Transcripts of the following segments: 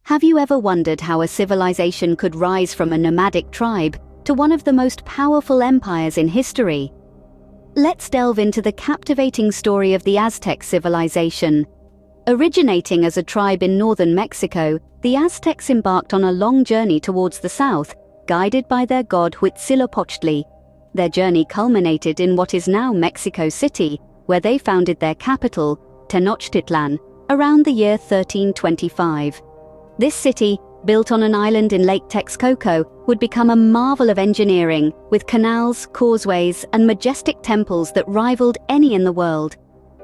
Have you ever wondered how a civilization could rise from a nomadic tribe to one of the most powerful empires in history? Let's delve into the captivating story of the Aztec civilization. Originating as a tribe in northern Mexico, the Aztecs embarked on a long journey towards the south, guided by their god Huitzilopochtli. Their journey culminated in what is now Mexico City, where they founded their capital, Tenochtitlan, around the year 1325. This city, built on an island in Lake Texcoco, would become a marvel of engineering, with canals, causeways, and majestic temples that rivaled any in the world.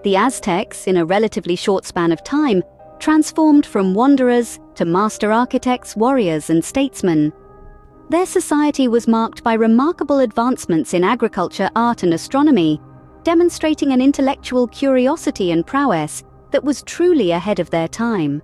The Aztecs, in a relatively short span of time, transformed from wanderers to master architects, warriors, and statesmen. Their society was marked by remarkable advancements in agriculture, art, and astronomy, demonstrating an intellectual curiosity and prowess that was truly ahead of their time.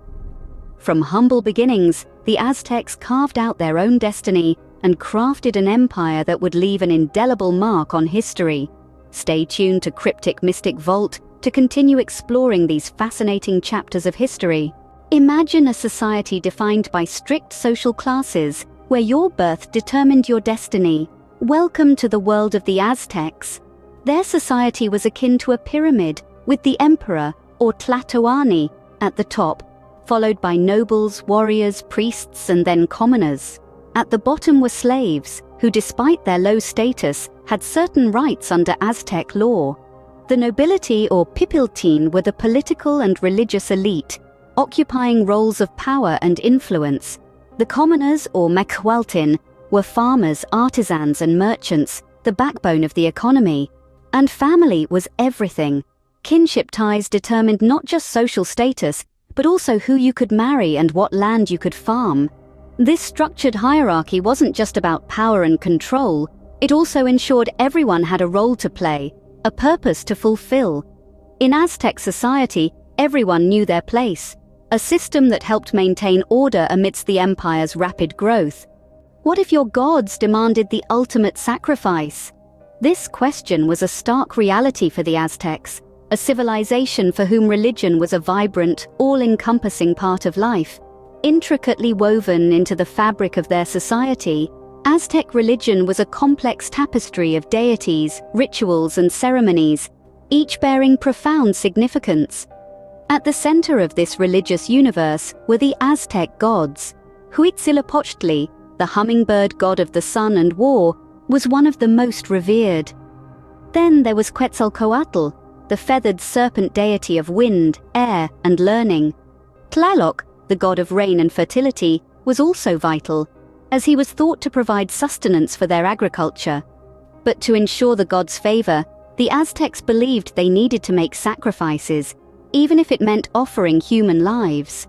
From humble beginnings, the Aztecs carved out their own destiny and crafted an empire that would leave an indelible mark on history. Stay tuned to Cryptic Mystic Vault to continue exploring these fascinating chapters of history. Imagine a society defined by strict social classes, where your birth determined your destiny. Welcome to the world of the Aztecs. Their society was akin to a pyramid, with the emperor, or Tlatoani, at the top, followed by nobles, warriors, priests, and then commoners. At the bottom were slaves, who despite their low status, had certain rights under Aztec law. The nobility or pipiltin were the political and religious elite, occupying roles of power and influence. The commoners or mexhualtin were farmers, artisans, and merchants, the backbone of the economy. And family was everything. Kinship ties determined not just social status, but also who you could marry and what land you could farm. This structured hierarchy wasn't just about power and control, it also ensured everyone had a role to play, a purpose to fulfill. In Aztec society, everyone knew their place, a system that helped maintain order amidst the empire's rapid growth. What if your gods demanded the ultimate sacrifice? This question was a stark reality for the Aztecs, a civilization for whom religion was a vibrant, all-encompassing part of life. Intricately woven into the fabric of their society, Aztec religion was a complex tapestry of deities, rituals, and ceremonies, each bearing profound significance. At the center of this religious universe were the Aztec gods. Huitzilopochtli, the hummingbird god of the sun and war, was one of the most revered. Then there was Quetzalcoatl, the feathered serpent deity of wind, air, and learning. Tlaloc, the god of rain and fertility, was also vital, as he was thought to provide sustenance for their agriculture. But to ensure the god's favor, the Aztecs believed they needed to make sacrifices, even if it meant offering human lives.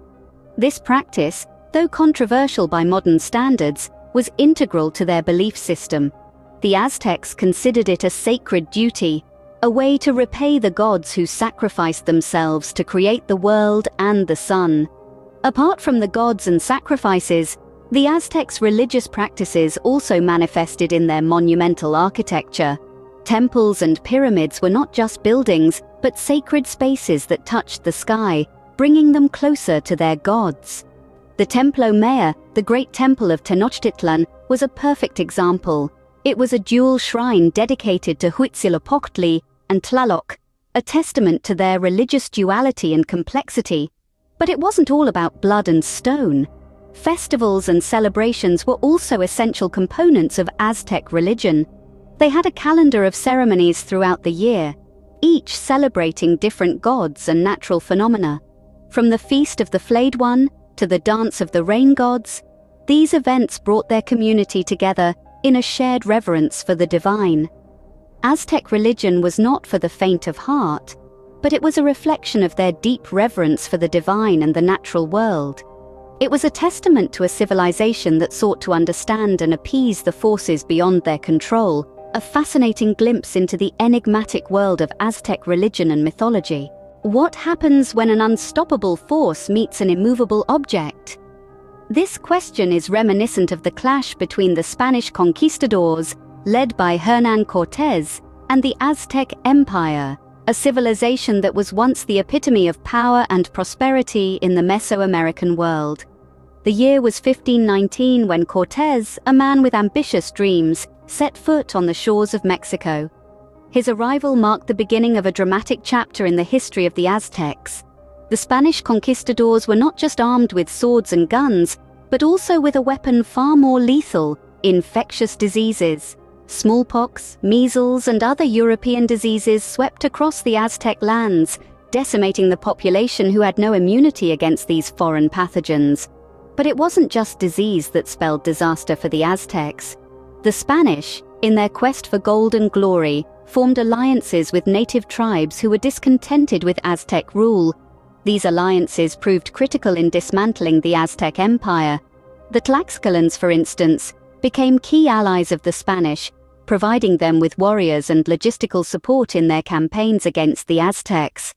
This practice, though controversial by modern standards, was integral to their belief system. The Aztecs considered it a sacred duty, a way to repay the gods who sacrificed themselves to create the world and the sun. Apart from the gods and sacrifices, the Aztecs' religious practices also manifested in their monumental architecture. Temples and pyramids were not just buildings, but sacred spaces that touched the sky, bringing them closer to their gods. The Templo Mayor, the great temple of Tenochtitlan, was a perfect example. It was a dual shrine dedicated to Huitzilopochtli and Tlaloc, a testament to their religious duality and complexity. But it wasn't all about blood and stone. Festivals and celebrations were also essential components of Aztec religion. They had a calendar of ceremonies throughout the year, each celebrating different gods and natural phenomena. From the Feast of the Flayed One to the Dance of the Rain Gods, these events brought their community together in a shared reverence for the divine. Aztec religion was not for the faint of heart, but it was a reflection of their deep reverence for the divine and the natural world. It was a testament to a civilization that sought to understand and appease the forces beyond their control, a fascinating glimpse into the enigmatic world of Aztec religion and mythology. What happens when an unstoppable force meets an immovable object? This question is reminiscent of the clash between the Spanish conquistadors, led by Hernán Cortés, and the Aztec Empire, a civilization that was once the epitome of power and prosperity in the Mesoamerican world. The year was 1519 when Cortés, a man with ambitious dreams, set foot on the shores of Mexico. His arrival marked the beginning of a dramatic chapter in the history of the Aztecs. The Spanish conquistadors were not just armed with swords and guns, but also with a weapon far more lethal: infectious diseases. Smallpox, measles, and other European diseases swept across the Aztec lands, decimating the population who had no immunity against these foreign pathogens. But it wasn't just disease that spelled disaster for the Aztecs. The Spanish, in their quest for gold and glory, formed alliances with native tribes who were discontented with Aztec rule. These alliances proved critical in dismantling the Aztec Empire. The Tlaxcalans, for instance, became key allies of the Spanish, providing them with warriors and logistical support in their campaigns against the Aztecs.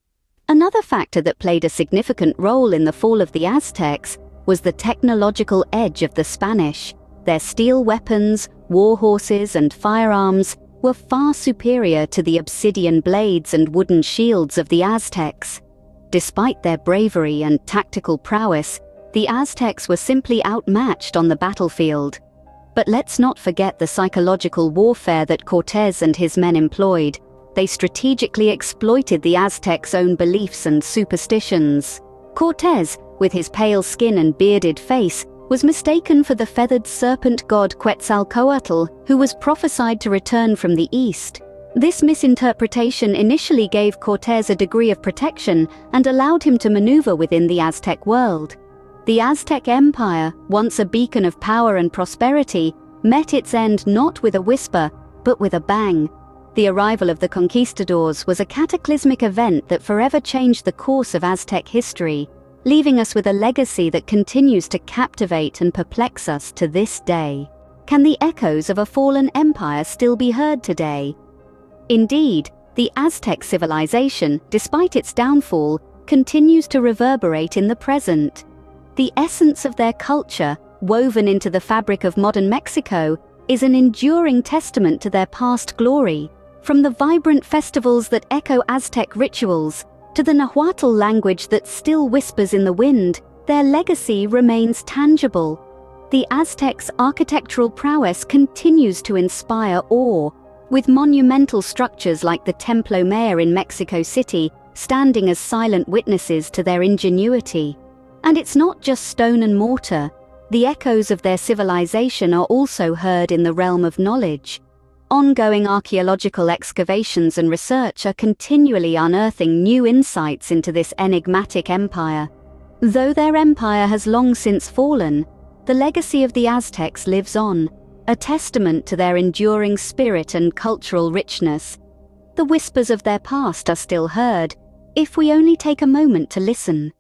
Another factor that played a significant role in the fall of the Aztecs was the technological edge of the Spanish. Their steel weapons, war horses, and firearms were far superior to the obsidian blades and wooden shields of the Aztecs. Despite their bravery and tactical prowess, the Aztecs were simply outmatched on the battlefield. But let's not forget the psychological warfare that Cortés and his men employed. They strategically exploited the Aztecs' own beliefs and superstitions. Cortés, with his pale skin and bearded face, was mistaken for the feathered serpent god Quetzalcoatl, who was prophesied to return from the east. This misinterpretation initially gave Cortés a degree of protection and allowed him to maneuver within the Aztec world. The Aztec Empire, once a beacon of power and prosperity, met its end not with a whisper, but with a bang. The arrival of the conquistadors was a cataclysmic event that forever changed the course of Aztec history, leaving us with a legacy that continues to captivate and perplex us to this day. Can the echoes of a fallen empire still be heard today? Indeed, the Aztec civilization, despite its downfall, continues to reverberate in the present. The essence of their culture, woven into the fabric of modern Mexico, is an enduring testament to their past glory. From the vibrant festivals that echo Aztec rituals, to the Nahuatl language that still whispers in the wind, their legacy remains tangible. The Aztecs' architectural prowess continues to inspire awe, with monumental structures like the Templo Mayor in Mexico City standing as silent witnesses to their ingenuity. And it's not just stone and mortar. The echoes of their civilization are also heard in the realm of knowledge. Ongoing archaeological excavations and research are continually unearthing new insights into this enigmatic empire. Though their empire has long since fallen, the legacy of the Aztecs lives on, a testament to their enduring spirit and cultural richness. The whispers of their past are still heard, if we only take a moment to listen.